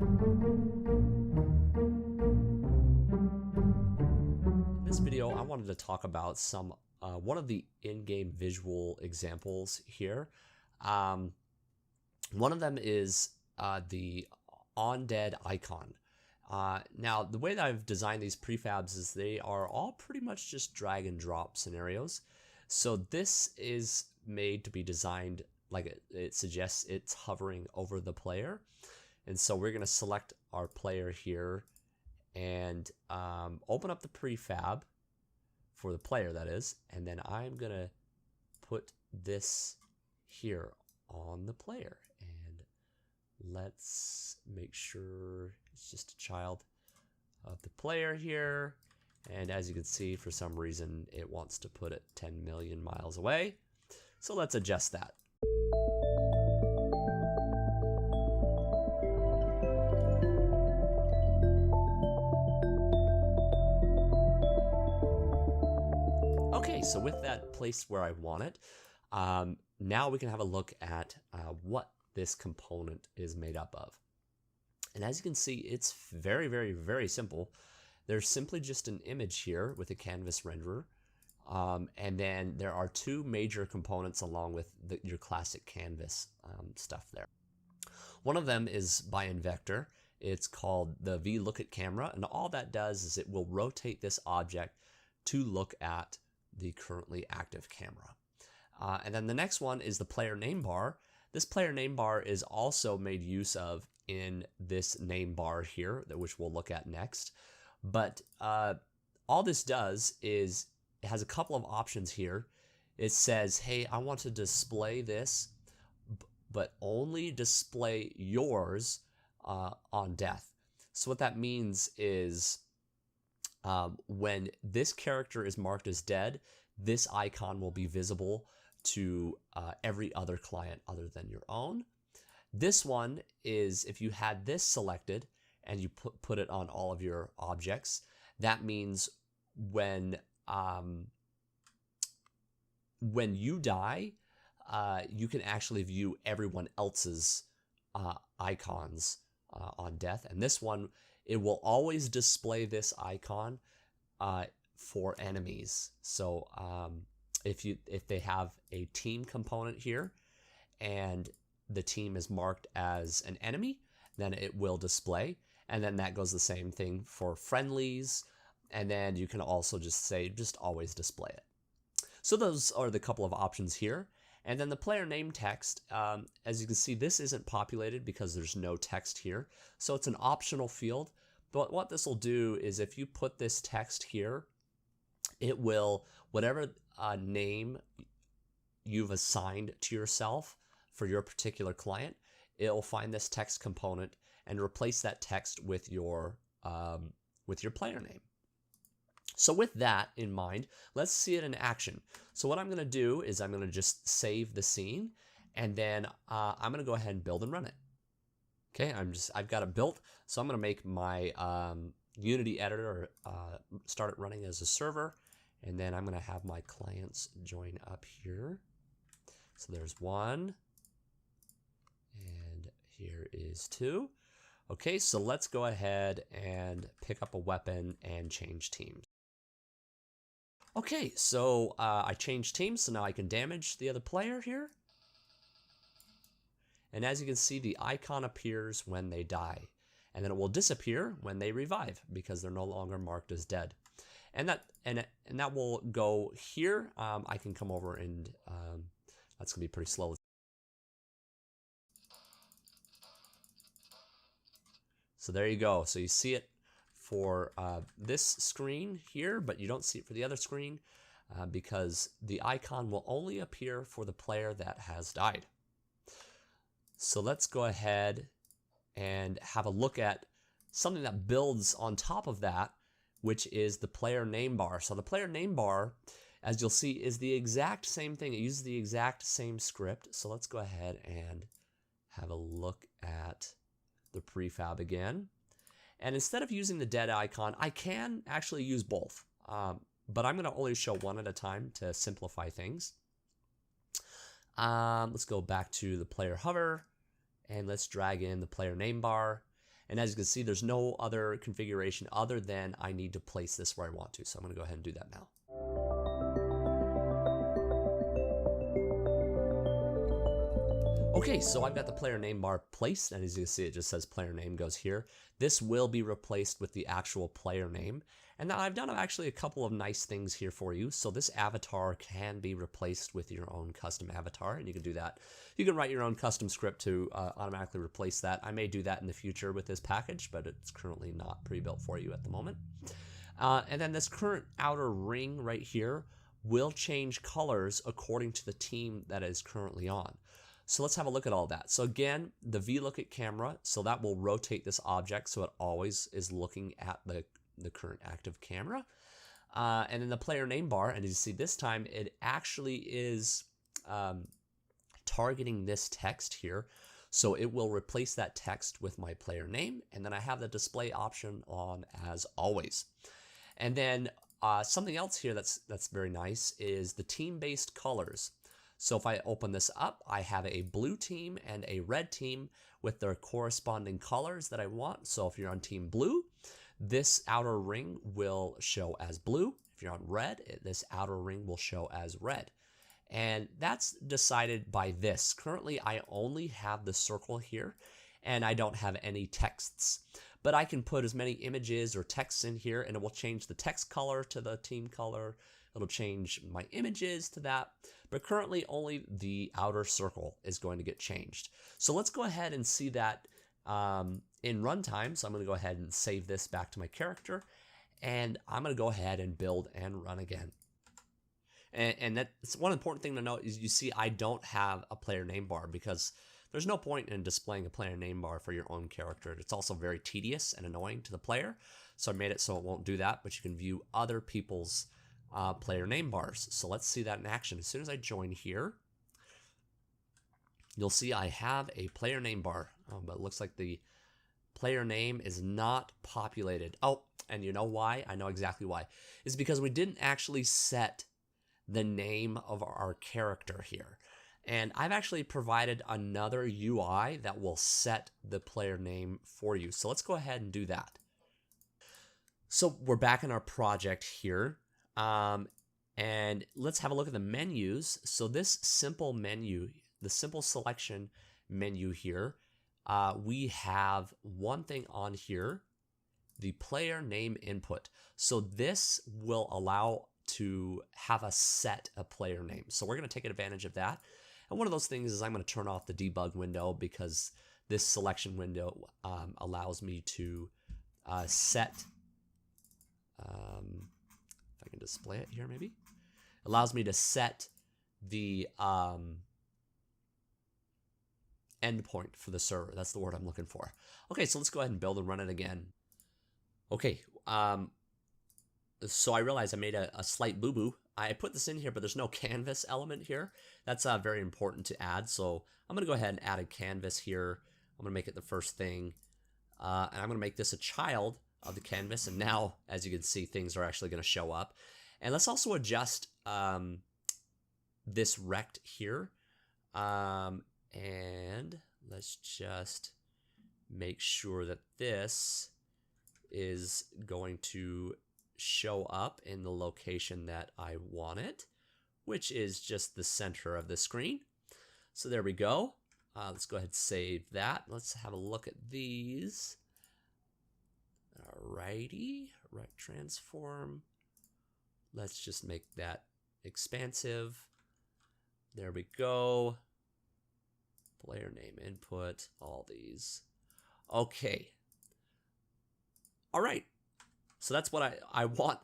In this video, I wanted to talk about one of the in-game visual examples here. One of them is the on-dead icon. Now, the way that I've designed these prefabs is they are all pretty much just drag and drop scenarios. So this is made to be designed like it suggests it's hovering over the player. And so we're going to select our player here and open up the prefab for the player, that is, and then I'm going to put this here on the player. And let's make sure it's just a child of the player here. And as you can see, for some reason, it wants to put it 10 million miles away. So let's adjust that. Okay, so with that placed where I want it, now we can have a look at what this component is made up of. And as you can see, it's very, very, very simple. There's simply just an image here with a canvas renderer. And then there are two major components along with your classic canvas stuff there. One of them is by Invector. It's called the Vlookup Camera. And all that does is it will rotate this object to look at the currently active camera. And then the next one is the player name bar. This player name bar is also made use of in this name bar here, which we'll look at next. But all this does is it has a couple of options here. It says, hey, I want to display this, but only display yours on death. So what that means is when this character is marked as dead, this icon will be visible to every other client other than your own. This one is if you had this selected and you put it on all of your objects, that means when you die, you can actually view everyone else's icons on death. And this one, it will always display this icon for enemies. So if they have a team component here and the team is marked as an enemy, then it will display. And then that goes the same thing for friendlies. And then you can also just say, just always display it. So those are the couple of options here. And then the player name text, as you can see, this isn't populated because there's no text here. So it's an optional field. But what this will do is if you put this text here, it will, whatever name you've assigned to yourself for your particular client, it'll find this text component and replace that text with your player name. So with that in mind, let's see it in action. So what I'm going to do is I'm going to just save the scene, and then I'm going to go ahead and build and run it. Okay, I've got it built, so I'm going to make my Unity editor start it running as a server, and then I'm going to have my clients join up here. So there's one, and here is two. Okay, so let's go ahead and pick up a weapon and change teams. Okay, so I changed teams, so now I can damage the other player here. And as you can see, the icon appears when they die. And then it will disappear when they revive because they're no longer marked as dead. And that will go here. I can come over and that's going to be pretty slow. So there you go. So you see it for this screen here, but you don't see it for the other screen because the icon will only appear for the player that has died. So let's go ahead and have a look at something that builds on top of that, which is the player name bar. So the player name bar, as you'll see, is the exact same thing. It uses the exact same script. So let's go ahead and have a look at the prefab again. And instead of using the dead icon, I can actually use both. But I'm going to only show one at a time to simplify things. Let's go back to the player hover and let's drag in the player name bar. And as you can see, there's no other configuration other than I need to place this where I want to. So I'm going to go ahead and do that now. Okay, so I've got the player name bar placed, and as you can see, it just says player name goes here. This will be replaced with the actual player name. And now I've done actually a couple of nice things here for you. So this avatar can be replaced with your own custom avatar, and you can do that. You can write your own custom script to automatically replace that. I may do that in the future with this package, but it's currently not pre-built for you at the moment. And then this current outer ring right here will change colors according to the team that is currently on. So let's have a look at all that. So again, the Vlookup Camera, so that will rotate this object so it always is looking at the current active camera. And then the player name bar, and as you see this time, it actually is targeting this text here. So it will replace that text with my player name, and then I have the display option on as always. And then something else here that's very nice is the team-based colors. So if I open this up, I have a blue team and a red team with their corresponding colors that I want. So if you're on team blue, this outer ring will show as blue. If you're on red, this outer ring will show as red. And that's decided by this. Currently, I only have the circle here, and I don't have any texts. But I can put as many images or texts in here, and it will change the text color to the team color. It'll change my images to that. But currently, only the outer circle is going to get changed. So let's go ahead and see that in runtime. So I'm going to go ahead and save this back to my character, and I'm going to go ahead and build and run again. And that's one important thing to note is you see I don't have a player name bar because there's no point in displaying a player name bar for your own character. It's also very tedious and annoying to the player. So I made it so it won't do that, but you can view other people's player name bars. So let's see that in action. As soon as I join here, you'll see I have a player name bar, but it looks like the player name is not populated. Oh, and you know why? I know exactly why. It's because we didn't actually set the name of our character here. And I've actually provided another UI that will set the player name for you. So let's go ahead and do that. So we're back in our project here. And let's have a look at the menus. So this simple menu, the simple selection menu here, we have one thing on here, the player name input. So this will allow to have us set a player name. So we're going to take advantage of that. And one of those things is I'm going to turn off the debug window because this selection window allows me to set, if I can display it here maybe, allows me to set the endpoint for the server. That's the word I'm looking for. Okay, so let's go ahead and build and run it again. Okay, so I realized I made a slight boo-boo. I put this in here, but there's no canvas element here. That's very important to add. So I'm going to go ahead and add a canvas here. I'm going to make it the first thing. And I'm going to make this a child of the canvas. And now, as you can see, things are actually going to show up. And let's also adjust this rect here. And let's just make sure that this is going to show up in the location that I want it, which is just the center of the screen. So there we go. Let's go ahead and save that. Let's have a look at these. Alrighty, rect transform. Let's just make that expansive. There we go. Player name input, all these. Okay. All right. So that's what I want.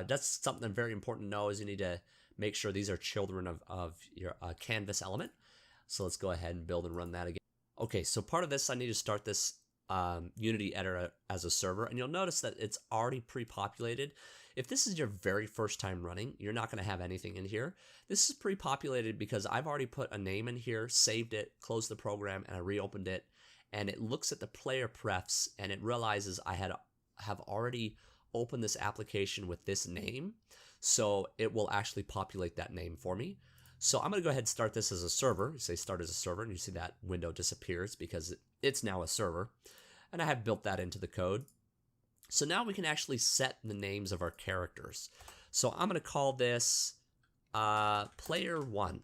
That's something very important to know is you need to make sure these are children of your canvas element. So let's go ahead and build and run that again. Okay, so part of this, I need to start this Unity editor as a server, and you'll notice that it's already pre-populated. If this is your very first time running, you're not going to have anything in here. This is pre-populated because I've already put a name in here, saved it, closed the program, and I reopened it, and it looks at the player prefs, and it realizes I have already opened this application with this name, so it will actually populate that name for me. So I'm going to go ahead and start this as a server. You say start as a server, and you see that window disappears because it's now a server. and I have built that into the code. So now we can actually set the names of our characters. So I'm going to call this player 1.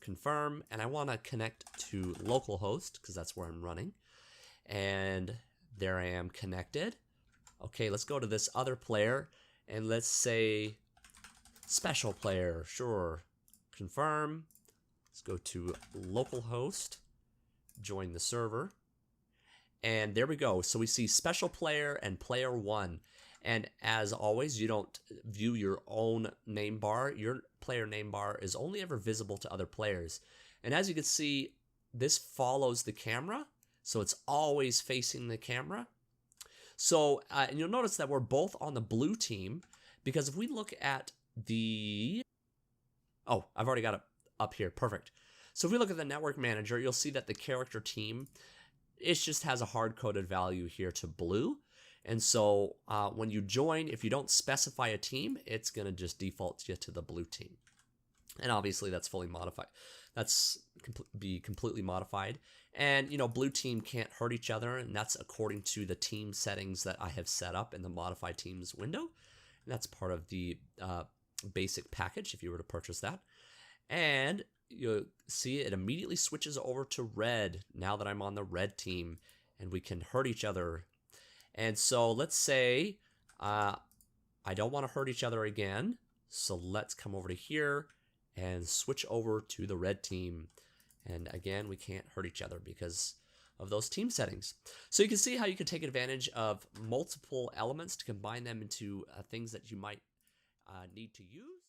Confirm, and I want to connect to localhost because that's where I'm running. And there I am connected. Okay, let's go to this other player and let's say special player. Sure. Confirm. Let's go to localhost, join the server. And there we go. So we see special player and player 1. And as always, you don't view your own name bar. Your player name bar is only ever visible to other players. And as you can see, this follows the camera. So it's always facing the camera. So and you'll notice that we're both on the blue team, because if we look at the... Oh, I've already got it up here. Perfect. So if we look at the network manager, you'll see that the character team, it just has a hard-coded value here to blue. And so when you join, if you don't specify a team, it's going to just default you to the blue team. And obviously that's fully modified. That's be completely modified. And, you know, blue team can't hurt each other. And that's according to the team settings that I have set up in the modify teams window. And that's part of the basic package if you were to purchase that. And you'll see it immediately switches over to red now that I'm on the red team, and we can hurt each other. And so let's say I don't want to hurt each other again. So let's come over to here and switch over to the red team. And again, we can't hurt each other because of those team settings. So you can see how you can take advantage of multiple elements to combine them into things that you might need to use.